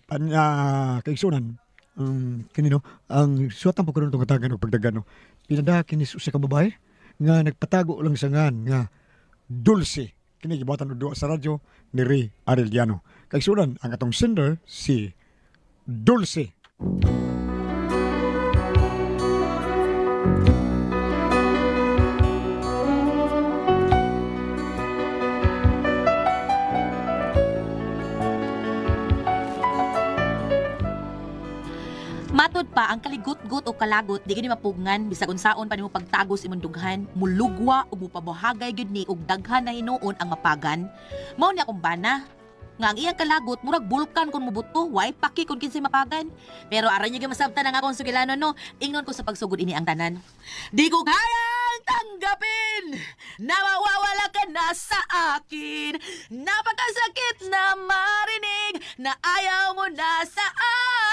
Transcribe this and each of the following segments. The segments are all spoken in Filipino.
Kaigsunan, kini no, ang suwatan po ko nung katagan o pagdagan no. Pinada kini sa ka babae nga nagpatago lang sa ngan nga Dulce. Kini gibatan og duwa sa radyo ni Ray Arellano. Kaigsunan ang atong sender si Dulce. Matod pa ang kaligut-gut o kalagot di gini mapugngan bisag unsaon pa nimo pagtagos imong dughan, mulugwa ug mupabahagay gyud ni og daghan na hinuon ang mapagan. Mao ni akong bana nga ang iyang kalagot murag bulkan kun mubuto, way paki kun kinsay mapagan. Pero aron niya masabtan ang akong sugilanon no, ingnon ko sa pagsugod ini ang tanan. Di ko kayang tanggapin na mawawala ka na sa akin. Napakasakit na marinig na ayaw mo na sa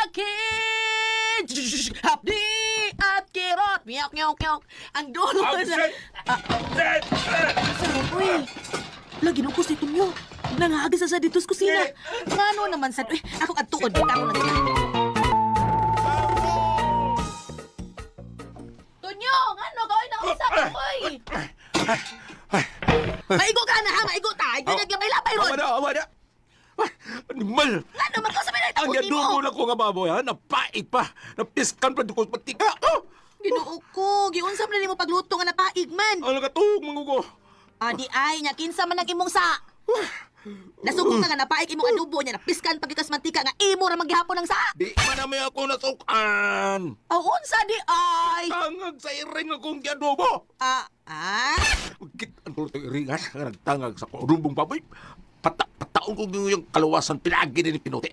akin. Hapdi at kirot. Miyok, miyok, miyok. Ang dulo na... Uy, lagi nung kusito niyo. Nangagis sa dito sa kusina. Ngano naman sa... Uy, ako katuod. Karo lang siya. Tunyo, ngano gawin na usap ko, uy. Maigo ka na ha, maigo ta. Yun naglamay lapay ron. Awada. Animal! Ngano, magkasabi na Ang yadugo na ko nga baboy ha, napait pa. Napiskan pa ko patika. Oh! Ginoo ko, giunsam na nimo pagluto nga napaig man. Ano ka tuog mangugo? Adi ay, nya kinsa man ang imong sa. Nasugong na nga napaig imong adobo nya napiskan pagikas mantika nga imo ra maghapon ang sa. Di man na may ako nasukan. Aw unsa di ay? Tangag sa iring akong giadobo. Ah. Magkit ang tuloy itong iringan nga nagtangag sa rubong baboy. Pataon ko yung kalawasan pinagi ni Pinote.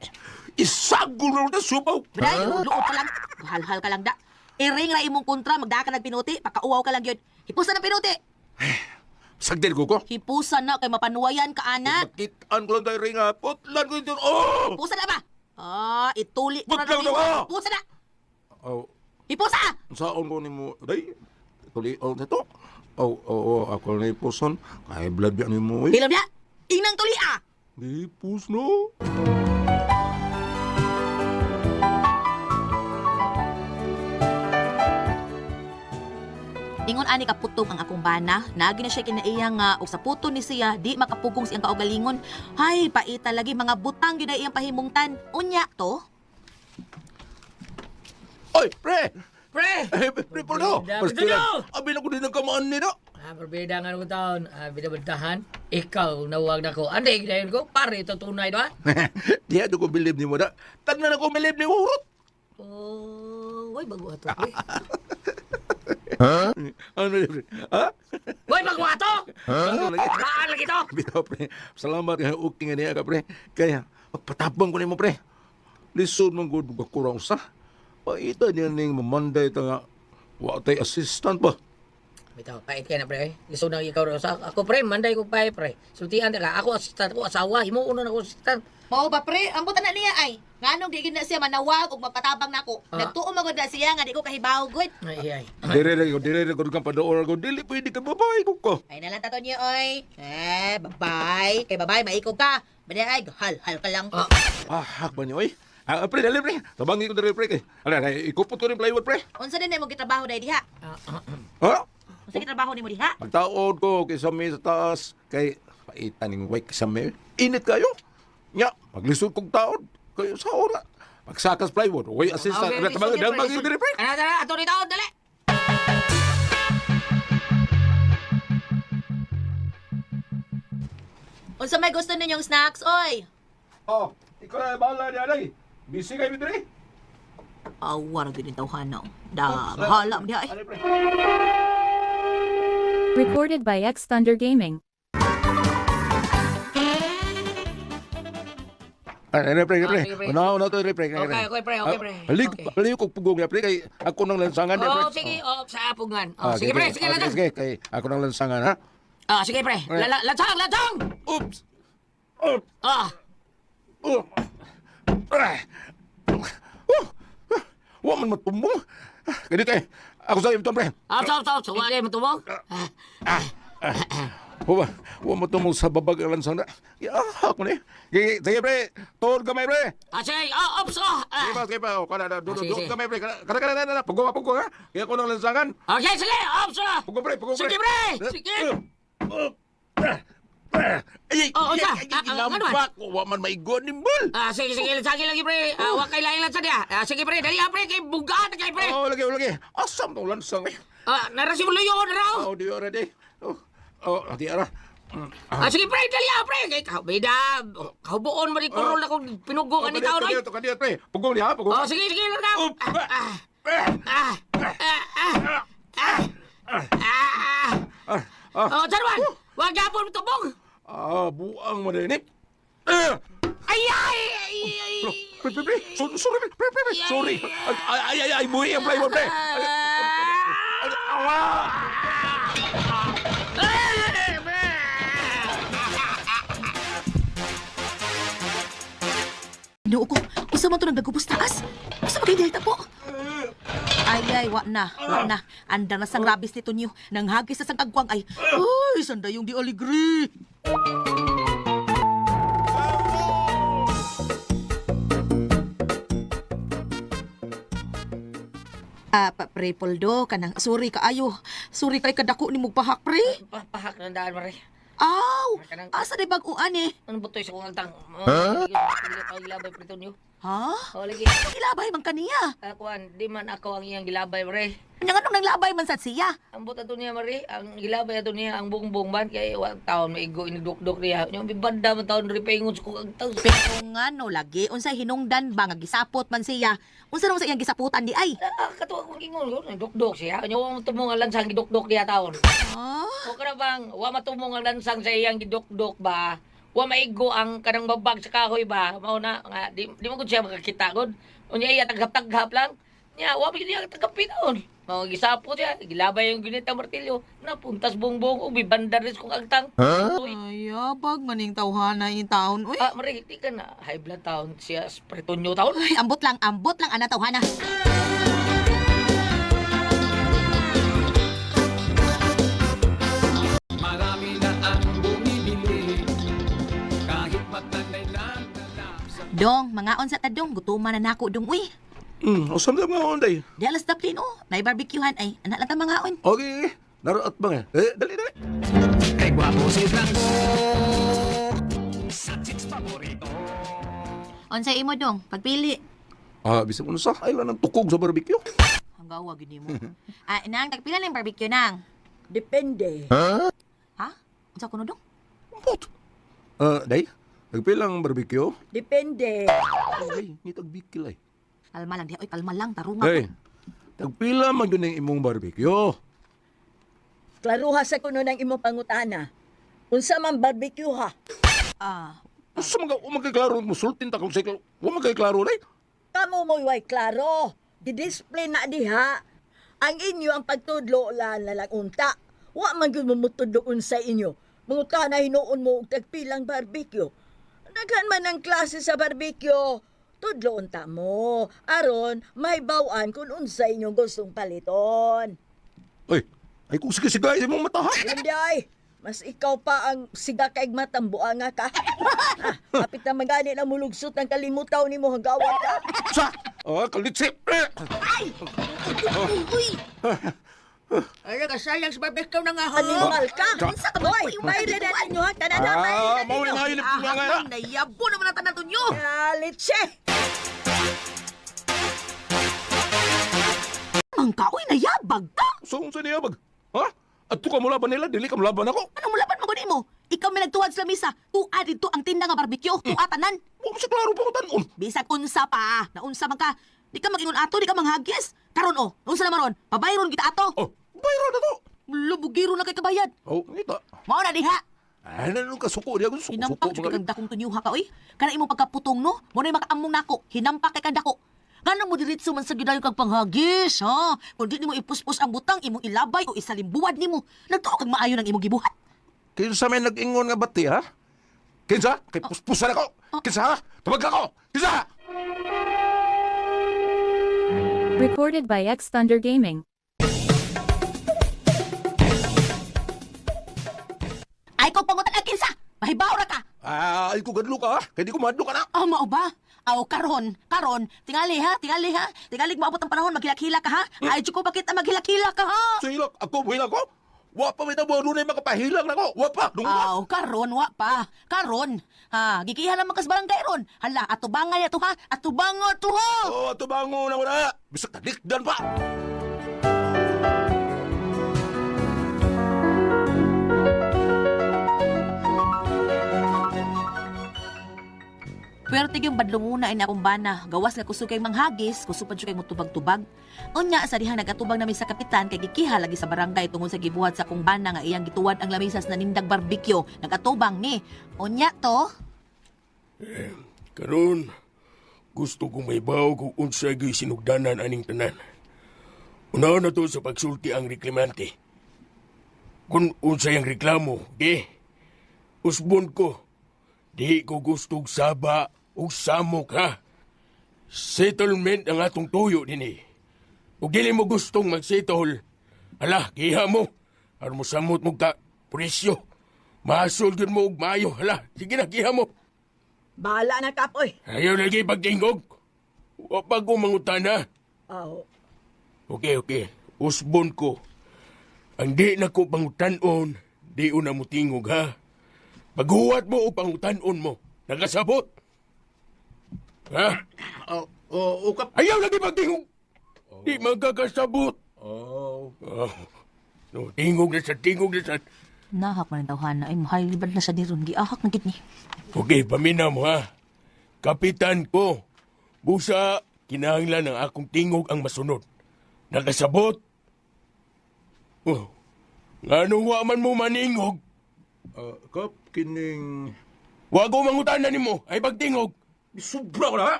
Isagol na na subaw. Bray, luot ka lang. Hal-hal ka lang da. Iring ra imong kontra magdaka ka nagpinuti, pakauaw ka lang gyud. Hipusan na pinuti. Sagdin ko ko. Hipusan na kay mapanuwayan ka anak. Makitaan ko lang tayo ring ha. Putlan ko yun. Oh! Hipusan na ba? Ituli ko na Putlang lang. na ka! Hipusan na. Oh, Hipusa! saan ko ni mo? Day, tulion na to. Ako na ipuson. Kaya blood yan ni mo. Hilom ya. Inang tuli ah. Di pus no. Ingon ani kaputong ang akong bana, nagi na siya kinaiya nga og sa puto ni siya di makapugong siyang kaugalingon. Hay, paita lagi mga butang gyud na iyang pahimungtan. Unya to? Oy, pre! Pre! Pre, Polo! Puldo! Abi na ko din ang kamaan nila. Perbeda nga nung taon. Binabantahan. Ikaw, nawag na ko. Anday, ginayon ko. Pare, ito tunay do ha? Di ako bilib ni mo na. Tagnan ako bilib ni Urot. Oh, way bago ato. Uy, Ano yun, pre? Ha? way bago ato! Ano lagi? Baan lagi to! Bitaw, pre. Salamat nga uking nga niya ka, pre. Kaya, magpatabang ko ni mo, pre. Lisod mong good kurang sa. Paita niya ning mamanday ta nga. Watay assistant ba? Bitaw, pait ka na pre. Gusto na ikaw rin sa ako pre, manday ko pa pre. Sultian ka, ako assistant ko, asawa. Himo uno na ako assistant. Mao ba pre, ambot na niya ay. Nganong di gid na siya manawag ug mapatabang nako. Nagtuo magod na siya nga di ko kahibaw gud. Ay. Dire ko kang padoor ko. Dili pwede ka babay ko ko. Ay nalang tato niya oy. Babay. Kay babay maikog ka. Bada ay hal ka lang. Hak ba niyo, oy? Pre, dali, pre. Tabangi ko dali, pre. Ala, ikupot ko rin plywood, pre. Unsa din mo gitrabaho dai diha? Ha? Unsa gitrabaho nimo diha? Magtaod ko kay sa may sa taas. Kay paitan ning wake sa may. Init kayo. Nya, maglisod kong taod. Kayo sa ora. Magsakas plywood. Okay, assistant. Okay, Tabangi, sige, tabangi pre. dali, pre. Tara, ato rin taon, dali! Unsa may gusto ninyong snacks oy? Oh, ikaw na bahala niya, day. Busy kayo, dali. Awar gid tawhanaw. Da, bahala mo diha ay. Dali, pre. Recorded by X Thunder Gaming. Ano, pre, pre. sige, pre. Una to, pre. Okay, pre. Halik, Okay. halik ko pugong niya, pre. Kay ako nang lansangan niya, pre. Oh, sige, sa apungan. Oh, sige, pre, sige, lang. Sige, kay ako nang lansangan, ha? Sige, pre. Latsang! Oops! Wa man matumbong. Ganito eh. Ako sa iyo, pre. Sawa mo tumong? Huwag mo tumong sa babag ang lansang na. Ako ni. Sige, pre. Tuhod kamay, pre. Sige, ops, Sige pa. Kada, sige. dudod kamay, pre. Kada. Pugo ka. Kaya ko ng lansangan. Okay, sige, ops, Pugo, pre. Sige, pre. Sige. Ay, Sa? lampak. Huwag man maigon ni Bul. Sige, lansangin lagi, pre. Huwag kayo lang lansan niya. Sige, pre, dali, pre, kay bugaan na kayo, pre. Lagi. Asam tong lansang eh. Narasi mo luyo na raw. Di already. Di ara. Sige, pre, dali, pre. Kay kabida, kaubuon mo rin kurol ako pinugo ka ni tao, no? Kaniyot, pre. Pugong niya, pugong. Sige, lang. Sarwan, wag gapon mo tubong. Buang mo na inip. Ay! Pre. Sorry. Ay, buhi ang plywood, pre. Ginoo ko, usa man to nagdagubos taas. Usa man kay delta po. Ay, wa na. Andar na sang rabis nito niyo. Nang hagis sa sang kagwang ay, sanda yung di aligri. Pre Poldo, kanang sorry kaayo. Sorry kay kadako ni mo pahak, pre. Pahak na daan, Mare. Aw, asa di bag-uan eh. Ano ba ito sa kong altang? Gilabay prito niyo. Ha? Lagi. Ilabay man kaniya. Akuan, di man ako ang iyang gilabay, Mare. Nya nganong naglabay man sad siya? Ang buta to niya, Mare. Ang gilabay ato niya, ang buong ban. Kaya iwang taon, maigo, inigdok-dok niya. Yung bibanda man taon, ripaingon sa kong altang. Pero nga no lagi unsay hinungdan ba nga gisapot man siya? Unsa naman sa iyang gisaputan di ay? Katuwa kong ingon, nagdok-dok siya. Yung wang tumong ang lansang gidok-dok niya taon. Ah? O ka na bang, wa matumong ang lansang sa iyang gidok-dok ba? Wa maigo ang kanang babag sa kahoy ba? Mauna nga, di mo gud siya makakita gud. Unya iya taghap-taghap lang. Nya, wa gid niya tagapin on. Mga gisapot siya, gilabay yung ginita martilyo. Napuntas bongbong o bibandar rin kong agtang. Ay, abag maning tawhana yung taon. Uy, Mari, di ka na high blood taon siya, pretonyo taon. ay, ambot lang ana tawhana. Marami na ang bumibili kahit matanda na Dong, mga on sa tadong, gutuman na nako dong. Uy, Asam na mga onday. di alas daplin nay barbecuehan ay, anak lang ta mga on. Okay. Naroat ba nga? Dali. kay guwapo si Franco sa chicks paborito. Unsa imo dong, pagpili. Bisa mo na sa island ng tukog sa barbecue. Hanggawa gid nimo. Nang tagpila lang barbecue nang. Depende. Ha? Unsa kuno dong? What? Day? Nagpilang barbecue? Depende. Ay, ngitag bikil ay. Kalma lang di, oy, kalma lang, tarunga. Hey, tagpila man yun ang imong barbecue. Klaruha sa kuno ng imong pangutana. Unsa man barbecue ha? Sa magkaklaro mo, sultin ta kung sa huwag magkaklaro na Kamo mo'y way klaro. Di-display na diha. Ang inyo ang pagtudlo la lang unta. Wa man gyud mamutudloon sa inyo. Mangutana hinuon mo og tagpilang barbecue. Daghan man ang klase sa barbecue. Tudlo unta mo. Aron may bawan kung unsa inyong gustong paliton. Ay kung sige-sigay mong mata ha. Hindi ay. Mas ikaw pa ang siga kaig matambuan nga ka. Kapit na magani na mulugsot ng kalimutaw ni mo hanggawan ka. Sa! Kalitsip! Uy, Ay, nagkasayang sa barbecue na nga. Animal ka. unsa ka ba? Hoy, mayroon na ninyo ha. Tanana, mayroon na Mao ninyo. nga yun nga nga. Ay, nayabo naman ang tanan tunyo. Litse. Mangkaoy, nayabag ka. So, unsa niya bag? Ha? At ka mo laban nila, dili ka mo laban ako. Anong mulapan mo mo? Ikaw may nagtuwad sa misa. Tuwa dito ang tinda nga barbecue. Tuwa tanan. Huwag mo siya klaro pa ko tanon. Bisag unsa pa. Naunsa man ka. Di ka mag-ingon ato, di ka manghagis. Karon unsa naman ron? Pabayron kita ato. Bayro na to. Lubugiro na kay kabayad. Ngita. Mao na diha. Ay, nanong kasuko niya. Suko Hinampak mga kay kang dakong tunyuha ka, oy. Kana imong pagkaputong, no? Mo na makaamong nako. Hinampak kay kadako. Ganang mo diretso man sa gidayo kag panghagis, ha? Kung di nimo ipuspos ang butang, imong ilabay o isalimbuwad nimo. Nagtuo kag maayo ng imong gibuhat. Kinsa may nag-ingon nga bati, ha? Kinsa? Kay puspusan ako. Kinsa, ha? Tumag ako. Kinsa? Recorded by X Thunder Gaming. Lain ko gadlo ka, kaya di ko madlo ka na. Mao ba? Karon, tingali ha. Tingali maabot ang panahon, maghilak-hilak ka ha. Ay, ko bakit maghilak-hilak ka ha? So hilak, ako hilak ko. Wa pa may tabo, lunay makapahilang na ko. Wa pa, dungga. Karon, wa pa. Karon. Gikihan naman kas barangay ron. Hala, atubangay ato ha. Atubango to ha. Ato bango na ko na. Bisag talikdan pa. Pwerte yung badlunguna ina akong bana. Gawas nga kusog kay manghagis, kusupad siya kay mutubag-tubag. Unya, sa dihang nagatubag namin sa kapitan kay gikiha lagi sa barangay tungod sa gibuhat sa akong bana nga iyang gituwad ang lamisas na nindag barbecue. Nagatubang ni. Unya to. Karon, gusto kong maibaw kung unsa gyud sinugdanan aning tanan. Unaon na to sa pagsulti ang reklamante. Kung unsa yung reklamo, usbon ko. Di ko gustong saba o samok ha. Settlement ang atong tuyo din eh. Kung dili mo gustong mag-settle, hala, giha mo. Aron mo samot mo ka presyo. Masol yun mo og maayo. Hala, sige na, giha mo. Bahala na, Kapoy. Ayaw lagi pagtingog. Wapag ko mangutana. Oh, Okay. Usbon ko. Ang di na ko pangutanon, di una mo tingog ha. Paghuwat mo o pangutanon mo, nagasabot. Ha? Ukap. Ayaw lagi pagtingog. Di magkakasabot. No, tingog na sa. Nahak man ang tawhana ay mahalibad na sa diron. Giahak na gid ni. Okay, paminaw mo ha. Kapitan ko, busa, kinahanglan ng akong tingog ang masunod. Nakasabot? Oh, nganong wa man mo maningog? Kap, kining... Wa ko mangutan ni mo, ay pagtingog. Sobra ko na, ha?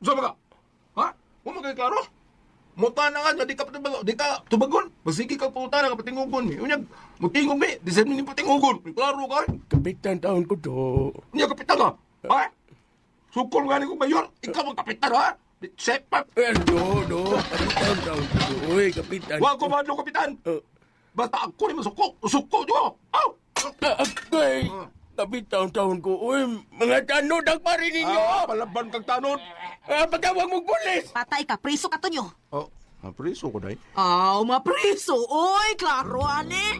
Sama ka? Ha? Huwag mo kayo klaro? Muta na nga, di ka tubagon. Masigi ka puta na kapatingugon. Unyag, mutingog mi, di sa nini patingugon. Klaro ka? Kapitan taon ko to. Unyag, kapitan ka? Ha? Sukol nga ni ko mayor, ikaw ang kapitan, ha? Sepak! No. Kapitan taon ko to. Uy, kapitan. Huwag kumando, kapitan! Basta ako rin masuko. Suko nyo! Aw! Okay. Kapitan taon ko. Uy, mga tanod ang pari ninyo. Palaban kang tanod. Pagkawag mong pulis. Patay ka, preso ka to nyo. Preso ko, day. Mga preso. Oy, klaro, ani.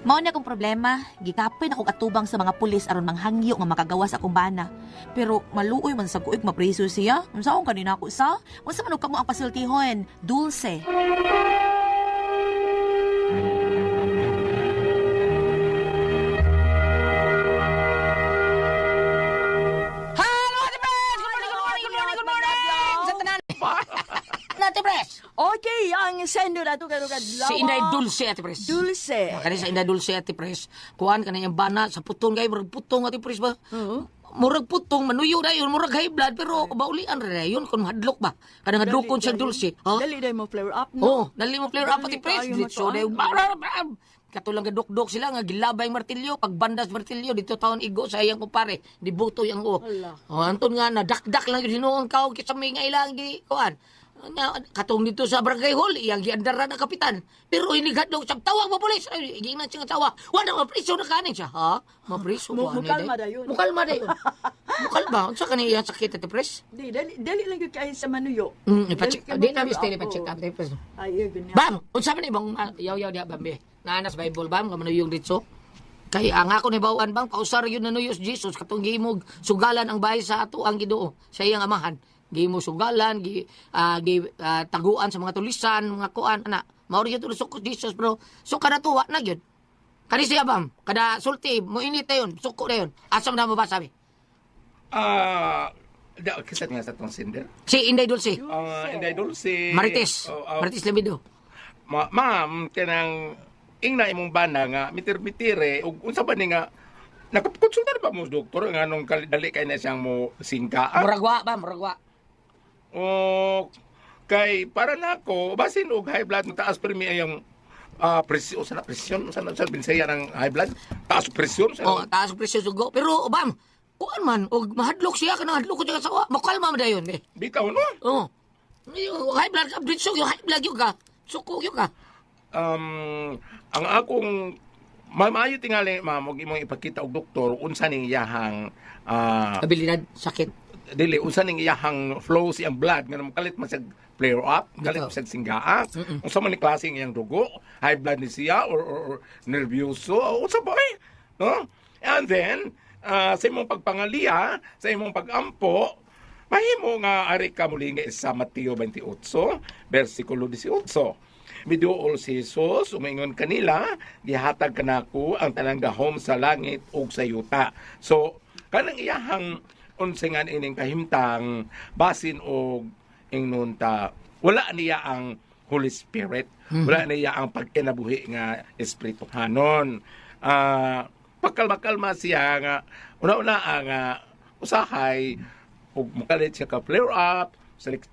Mao na akong problema, gikapoy na akong atubang sa mga pulis aron manghangyo nga makagawas akong bana. Pero maluoy man sa kuig mapreso siya. Unsaon kanina ako sa? Unsa man og kamo ang pasultihon? Dulce. Ate Pres! Okay, ang sendo na ito karugad Si Inday Dulce, Ate Pres. Dulce. Kani sa Inday Dulce, Ate Pres. Kuhan ka na yung bana sa putong kayo. Murag putong, Ate Pres ba? Murag putong, manuyo na yun. Murag high blood, pero baulian rin na yun. Kung hadlok ba? Kanang hadlokon siyang Dulce. Dali mo flare up, no? Oh, dali mo flare up, Ate Dali Pres. tayo Ditso na yung katulang gadok-dok sila nga gilabay martilyo, pagbandas martilyo dito taon igo sa iyang kumpare, di buto yang o. Anton nga na dakdak lang yun hinuong kaog sa may nga ilang gi kuan. Katong dito sa barangay hall, iyang giandara na kapitan. Pero hinigadlong siyang tawag mo polis. Ay, ginan siyang tawa. Wala mapriso na kanin siya, ha? Mapriso ba? Mukalma da yun. Mukalma da yun. Mukalma? Sa kanina sakit, Ate Pres? Dali lang yun kayo sa manuyo. Ipacheck. Di na biste, ipacheck ka, Ate Pres. Ay, ganyan. Bam! Unsa man ibang yaw-yaw diha bambe. Nanas Bible bam kamano yung ditso. Kay ang ako ni bawaan bang pausar yun na nuyos Jesus katong gihimog sugalan ang bahay sa ato ang Ginoo sa iyang amahan. Gihimo sugalan, taguan sa mga tulisan, mga kuan ana. Mao rin yung suko Jesus bro. So kada tuwa na gyud. Kani siya bam, kada sulti mo init na yun, suko na yun. Asam na mo ba sabi? Kisat nga sa tong sinder. Si Inday Dulce. Inday Dulce. Marites. Marites Lebido. Ma'am, kanang ingna imong bana nga mitir-mitire ug unsa ba ni nga nakakonsulta na ba mo doktor nga nung dali kay na siyang mo singka? Muragwa ba, muragwa. O kay para nako basin og high blood taas premi yung presyon sa binsaya ng high blood taas presyon sa Oh, taas presyo sugo. Pero bam, kuan man, og mahadlok siya, kanang hadlok ko siya kasawa. Makalma mo dayon, eh. Bitaw, no? Oo. High blood ka, Britso, yung high blood yung ka. Suko yung ka. Ang akong maayo tingali, ma'am, huwag imong ipakita og doktor, unsa ning iyahang, Abilidad, sakit. dili, unsa ning iyahang flow siyang blood, nga kalit man siya flare up, kalit man Bitaw. siya singgaa, unsa man ni klase iyang dugo, high blood ni siya, or nervyoso, unsa ba eh? No? And then, sa imong pagpangaliya, sa imong pagampo, mahimo nga ari ka muli nga sa Mateo 28, versikulo 18. Miduol si Jesus, umingon kanila, gihatag kanako ang tanang gahom sa langit ug sa yuta. So, kanang iyahang unsingan ining kahimtang basin og ingnon ta wala niya ang Holy Spirit, wala niya ang pagkinabuhi nga espirituhanon. Pagkalma siya nga una-una ang usahay ug mukalit siya ka flare up,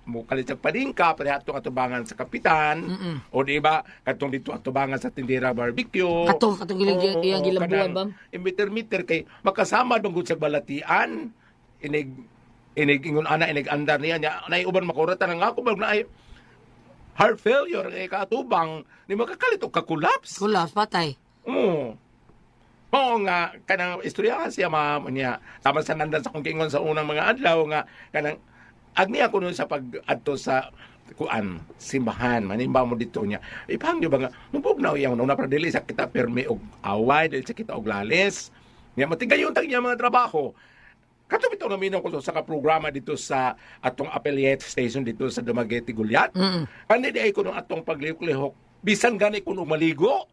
mukalit siya padingka parihato atubangan sa kapitan, o di ba katong dito atubangan sa tindera barbecue, Katong gilang iyang gilambuan, bam. Imiter kay makasama dong sa balatian, inig ingon ana inig andar niya nay uban makurata nga ako bag na ay heart failure kay katubang ni makakalit og kakulaps. Kulas, patay. Oo nga, kanang istorya siya ma'am niya. Tama sa nandan sa kong kingon sa unang mga adlaw nga, kanang agni ako nun sa pag-adto sa simbahan, manimba mo dito niya. Ipangyo ba nga, nubog na iyang una para dili sa kita permi og away, dili sa kita og lalis. Niya, matigayon tag niya mga trabaho. Katubito namin ako sa programa dito sa atong affiliate station dito sa Dumaguete Gulyat. Kandi di ay ko nung atong paglihok-lihok, bisan gani ko nung maligo.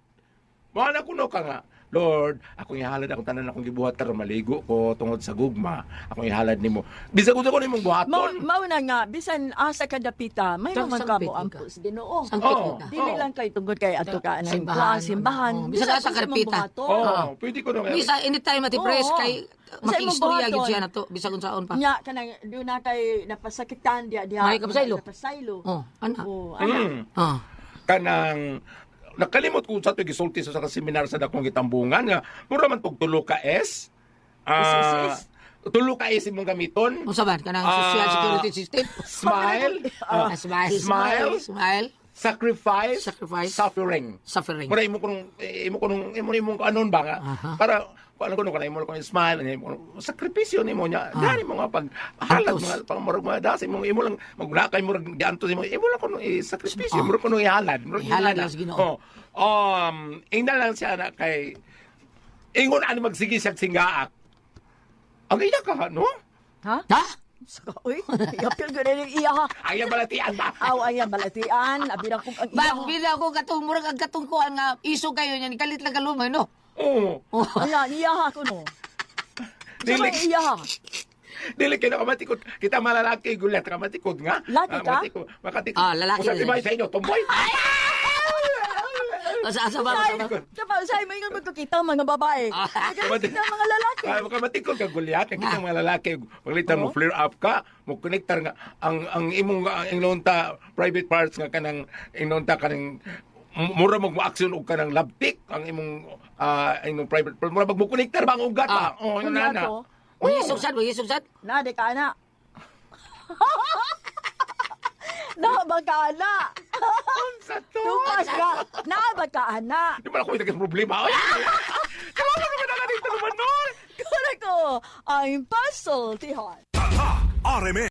Mana ko ka nga, Lord, akong ihalad akong tanan akong gibuhat karon maligo ko tungod sa gugma. Akong ihalad nimo. Bisan ko ko nimong buhaton. Mao na nga, bisan asa ka dapita, may Tang naman ka sangpit mo ka. ampos Ginoo. Sangpit Oo. ka. Dili lang kay tungod kay ato ka nang Simbahan. simbahan. Oo. Bisan asa ka dapita. Pwede ko nung Bisa anytime mati-press Oo. kay Sa makiistorya imong gyud buhaton. siya nato bisa kung saon pa. Nya kanang do na kay napasakitan dia May kapasaylo. Napasaylo. Oh, ana. Oh, ana. Ah. Kanang nakalimot ko sa ito gisulti sa seminar sa dakong gitambungan nga mura man pog tulo ka S. Is. Tulo ka S imong gamiton. Unsa man kanang social security system? Smile, Smile. Smile. sacrifice, Sacrifice. suffering. Suffering. Mura imo kunong anon ba nga Aha. para ano kuno kana imo kuno smile imo sakripisyo nimo nya gani mo nga pag halad Antos. mga pangmurag mga das imo lang maglakay mo giantos imo lang kuno sakripisyo mo kuno ihalad Ihalad lang sa Ginoo. ingna lang siya na kay ingon ano magsigi siya singaak ang iya ka no Ha? Ha? Uy, yapil ko na iya ha. ayaw balatian ba Aw ayan balatian, abi na kung ang iya. Ba, bila ko katong murag ang katungkuan nga iso kayo nya ni kalit lang kalumay no. oo Ayan, iya ha ko no. Dili. Dili iya ha. dili kay nakamatikot kita malalaki gulat kamatikot nga Laki ka? makatikot Ah, lalaki. Usa tibay sa inyo tomboy Asa ba? Kapag sa may nga magkakita mga babae. Kasi na mga lalaki. Makamatiko ka gulyat, kita mga lalaki, maglitan mo flare up ka, mo connectar nga ang imong inonta private parts nga kanang inonta kanang mura mag-action og kanang labtik ang imong private part mura mag-connectar ba ang ugat ba? Oh, yun na na. Wisugsan. Na, di ka na. Nabag ka na. Sa to. Tumas ka. Nabag ka na. Di ba ako yung problema? Ay, kawawa naman na dito naman nun. Kura ko, I'm puzzled, tihan. RMN